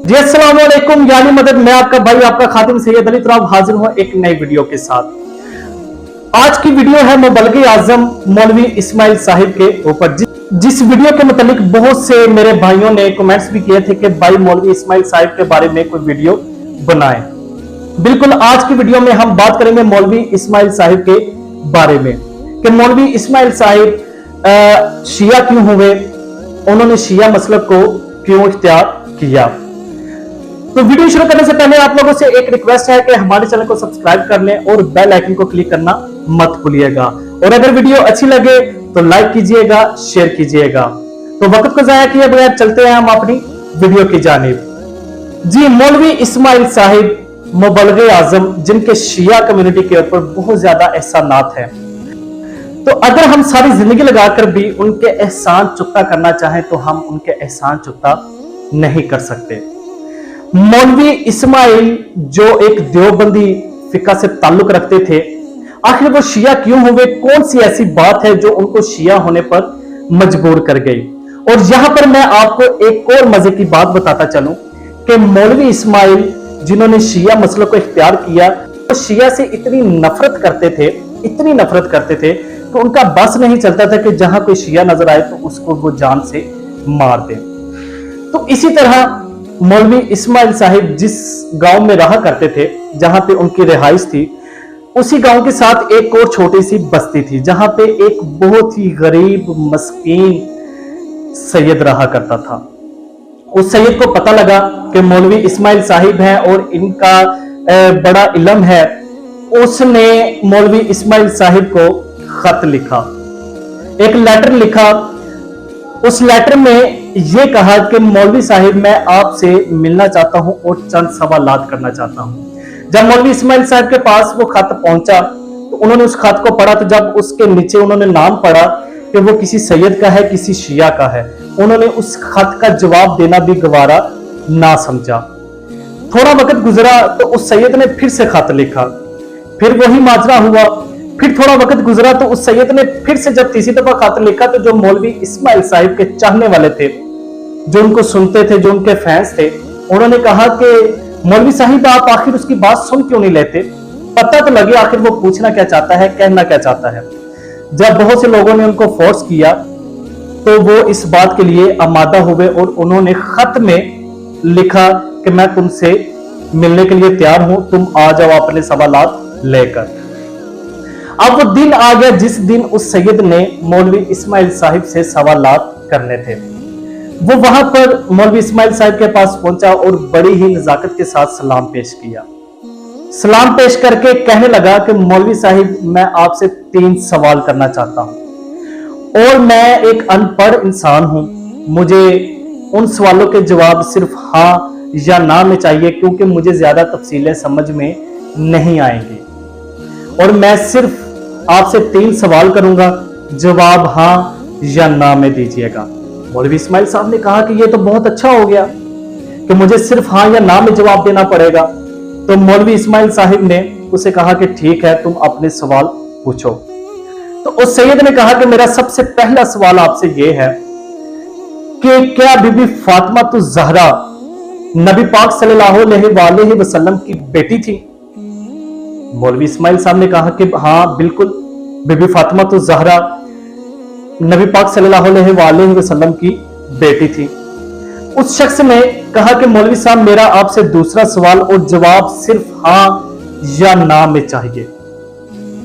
जी अस्सलाम वालेकुम, यानी मदद। मैं आपका भाई, आपका खादिम सैयद अली तुराब हाजिर हूं एक नई वीडियो के साथ। आज की वीडियो है मुबल्लिग आजम मौलवी इस्माइल साहिब के ऊपर। जिस वीडियो के मुतालिक बहुत से मेरे भाइयों ने कमेंट्स भी किए थे कि भाई मौलवी इस्माइल साहिब के बारे में कोई वीडियो बनाएं। बिल्कुल, आज की वीडियो में हम बात करेंगे मौलवी इस्माइल साहिब के बारे में कि मौलवी इस्माइल साहिब शिया क्यों हुए, उन्होंने शिया मसलक को क्यों इख्तियार किया। तो वीडियो शुरू करने से पहले आप लोगों से एक रिक्वेस्ट है कि हमारे चैनल को सब्सक्राइब कर लें और बेल आइकन को क्लिक करना मत भूलिएगा। और अगर वीडियो अच्छी लगे तो लाइक कीजिएगा, शेयर कीजिएगा। तो वक्त को जाया किए बगैर चलते हैं हम अपनी वीडियो की जानिब। जी, मौलवी इस्माइल साहिब मुबल्लिग आजम, जिनके शिया कम्युनिटी के ऊपर बहुत ज्यादा एहसानात हैं। तो अगर हम सारी जिंदगी लगाकर भी उनके एहसान चुकता करना चाहें तो हम उनके एहसान चुकता नहीं कर सकते। मौलवी इस्माइल जो एक देवबंदी फिका से ताल्लुक रखते थे, आखिर वो शिया क्यों हुए? कौन सी ऐसी बात है जो उनको शिया होने पर मजबूर कर गई? और यहां पर मैं आपको एक और मजे की बात बताता चलूं कि मौलवी इस्माइल जिन्होंने शिया मसलों को इख्तियार किया, वो शिया से इतनी नफरत करते थे कि उनका बस नहीं चलता था कि जहां कोई शिया नजर आए तो उसको वो जान से मार दे। तो इसी तरह मौलवी इस्माइल साहिब जिस गांव में रहा करते थे, जहां पे उनकी रिहाइश थी, उसी गांव के साथ एक और छोटी सी बस्ती थी जहां पे एक बहुत ही गरीब मस्कीन सैयद रहा करता था। उस सैयद को पता लगा कि मौलवी इस्माइल साहिब हैं और इनका बड़ा इल्म है। उसने मौलवी इस्माइल साहिब को खत लिखा, एक लेटर लिखा। उस लेटर में यह कहा कि मौलवी साहिब, मैं आपसे मिलना चाहता हूं और चंद सवालात करना चाहता हूं। जब मौलवी इस्माइल साहिब के पास वो खत पहुंचा तो उन्होंने उस खत को पढ़ा। तो जब उसके नीचे उन्होंने नाम पढ़ा कि वो किसी सैयद का है, किसी शिया का है, उन्होंने उस खत का जवाब देना भी गवारा ना समझा। थोड़ा वक्त गुजरा तो उस सैयद ने फिर से खत लिखा, फिर वही माजरा हुआ। फिर थोड़ा वक्त गुजरा तो उस सैयद ने फिर से जब तीसरी दफा खत लिखा तो जो मौलवी इस्माइल साहिब के चाहने वाले थे, जो उनको सुनते थे, जो उनके फैंस थे, उन्होंने कहा कि मौलवी साहिब, आप आखिर उसकी बात सुन क्यों नहीं लेते? पता तो लगे आखिर वो पूछना क्या चाहता है, कहना क्या चाहता है। जब बहुत से लोगों ने उनको फोर्स किया तो वो इस बात के लिए आमादा हुए और उन्होंने खत में लिखा कि मैं तुमसे मिलने के लिए तैयार हूं, तुम आ जाओ अपने सवालात लेकर। अब वो दिन आ गया जिस दिन उस सैयद ने मौलवी इस्माइल साहिब से सवालात करने थे। वो वहां पर मौलवी इस्माइल साहिब के पास पहुंचा और बड़ी ही नजाकत के साथ सलाम पेश किया। सलाम पेश करके कहने लगा कि मौलवी साहिब, मैं आपसे 3 सवाल करना चाहता हूं और मैं एक अनपढ़ इंसान हूं। मुझे उन सवालों के जवाब सिर्फ हाँ या ना में चाहिए, क्योंकि मुझे ज्यादा तफसीलें समझ में नहीं आएंगी। और मैं सिर्फ आपसे 3 सवाल करूंगा, जवाब हाँ या ना में दीजिएगा। मौलवी इस्माइल साहब ने कहा कि ये तो बहुत अच्छा हो गया कि मुझे सिर्फ हाँ या ना में जवाब देना पड़ेगा। तो मौलवी इस्माइल साहिब ने उसे कहा कि ठीक है, तुम अपने सवाल पूछो। तो उस सैयद ने कहा कि मेरा सबसे पहला सवाल आपसे यह है कि क्या बीबी फातिमा तो ज़हरा नबी पाक सल्लल्लाहु अलैहि वसल्लम की बेटी थी? मौलवी इस्माइल साहब ने कहा कि हाँ बिल्कुल, बीबी फातिमा तो ज़हरा नबी पाक सल्लल्लाहु अलैहि वसल्लम की बेटी थी। उस शख्स ने कहा कि मौलवी साहब, मेरा आपसे दूसरा सवाल और जवाब सिर्फ हाँ या ना में चाहिए,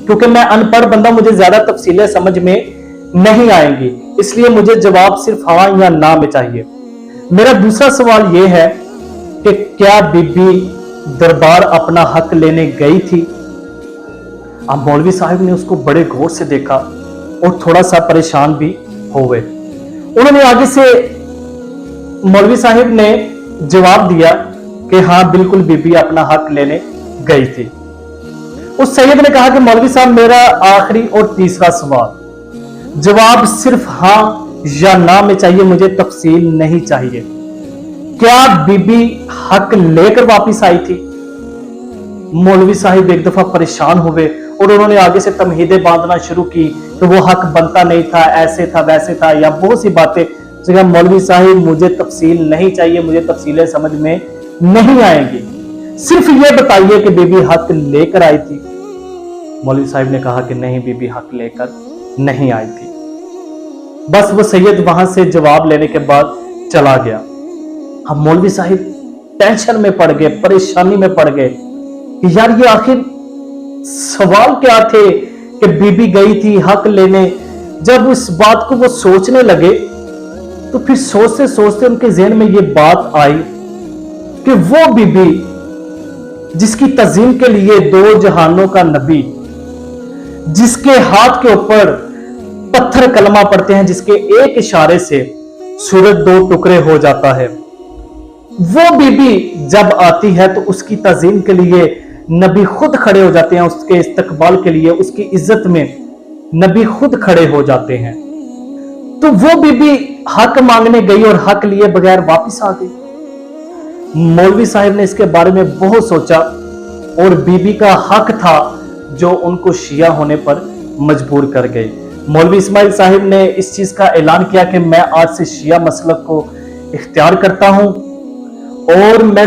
क्योंकि मैं अनपढ़ बंदा, मुझे ज्यादा तफसीलें समझ में नहीं आएंगी, इसलिए मुझे जवाब सिर्फ हाँ या ना में चाहिए। मेरा दूसरा सवाल यह है कि क्या बीबी दरबार अपना हक लेने गई थी? अब मौलवी साहब ने उसको बड़े गौर से देखा और थोड़ा सा परेशान भी हो गए। उन्होंने आगे से मौलवी साहब ने जवाब दिया कि हाँ बिल्कुल, बीबी अपना हक लेने गई थी। उस सैयद ने कहा कि मौलवी साहब, मेरा आखिरी और तीसरा सवाल, जवाब सिर्फ हाँ या ना में चाहिए, मुझे तफसील नहीं चाहिए। क्या बीबी हक लेकर वापिस आई थी? मौलवी साहिब एक दफा परेशान हुए और उन्होंने आगे से तमहीदें बांधना शुरू की कि वो हक बनता नहीं था, ऐसे था, वैसे था, या बहुत सी बातें। मौलवी साहिब, मुझे तफसील नहीं चाहिए, मुझे तफसीलें समझ में नहीं आएंगी, सिर्फ ये बताइए कि बीबी हक लेकर आई थी। मौलवी साहब ने कहा कि नहीं, बीबी हक लेकर नहीं आई थी। बस वो सैयद वहां से जवाब लेने के बाद चला गया। अब मौलवी साहब टेंशन में पड़ गए, परेशानी में पड़ गए कि यार ये आखिर सवाल क्या थे कि बीबी गई थी हक लेने। जब इस बात को वो सोचने लगे तो फिर सोचते सोचते उनके ज़हन में ये बात आई कि वो बीबी जिसकी तज़ीम के लिए दो जहानों का नबी, जिसके हाथ के ऊपर पत्थर कलमा पड़ते हैं, जिसके एक इशारे से सूरज दो टुकड़े हो जाता है, वो बीबी जब आती है तो उसकी तज़ीम के लिए नबी खुद खड़े हो जाते हैं, उसके इस्तकबाल के लिए, उसकी इज्जत में नबी खुद खड़े हो जाते हैं। तो वो बीबी हक मांगने गई और हक लिए बगैर वापस आ गई। मौलवी साहब ने इसके बारे में बहुत सोचा और बीबी का हक था जो उनको शिया होने पर मजबूर कर गई। मौलवी इस्माइल साहब ने इस चीज का ऐलान किया कि मैं आज से शिया मसलक को इख्तियार करता हूं और मैं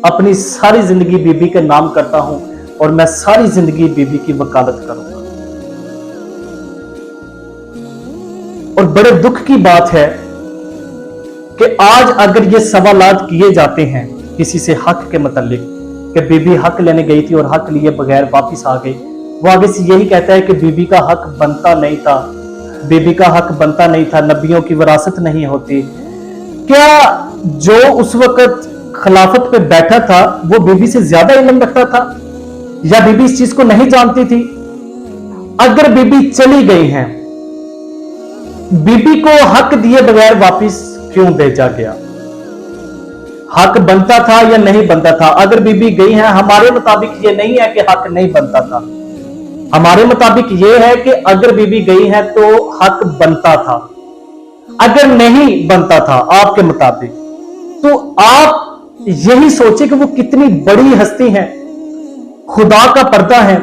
अपनी सारी जिंदगी बीबी के नाम करता हूं और मैं सारी जिंदगी बीबी की वकालत करूंगा। और बड़े दुख की बात है कि आज अगर ये सवालात किए जाते हैं किसी से हक के मुतालिक कि बीबी हक लेने गई थी और हक लिए बगैर वापस आ गई, वो आगे से यही कहता है कि बीबी का हक बनता नहीं था, बीबी का हक बनता नहीं था, नबियों की विरासत नहीं होती। क्या जो उस वक्त खिलाफत पे बैठा था वो बीबी से ज्यादा इल्म रखता था या बीबी इस चीज को नहीं जानती थी? अगर बीबी चली गई हैं, बीबी को हक दिए बगैर वापस क्यों भेजा गया? हक बनता था या नहीं बनता था? अगर बीबी गई है, हमारे मुताबिक ये नहीं है कि हक नहीं बनता था, हमारे मुताबिक ये है कि अगर बीबी गई है तो हक बनता था। अगर नहीं बनता था आपके मुताबिक तो आप यही सोचे कि वो कितनी बड़ी हस्ती है, खुदा का पर्दा है,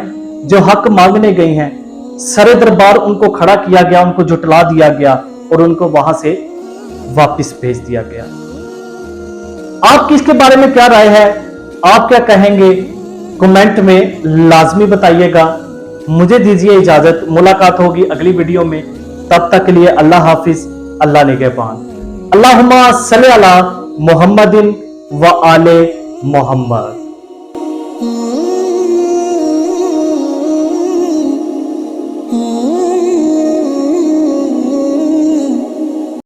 जो हक मांगने गई हैं, सरे दरबार उनको खड़ा किया गया, उनको जुटला दिया गया और उनको वहां से वापस भेज दिया गया। आपकी इसके बारे में क्या राय है? आप क्या कहेंगे? कमेंट में लाजमी बताइएगा। मुझे दीजिए इजाजत, मुलाकात होगी अगली वीडियो में। तब तक के लिए अल्लाह हाफिज, अल्लाह निगहबान। अल्लाहुम्मा सल्ली अला मुहम्मदिन व आले मोहम्मद।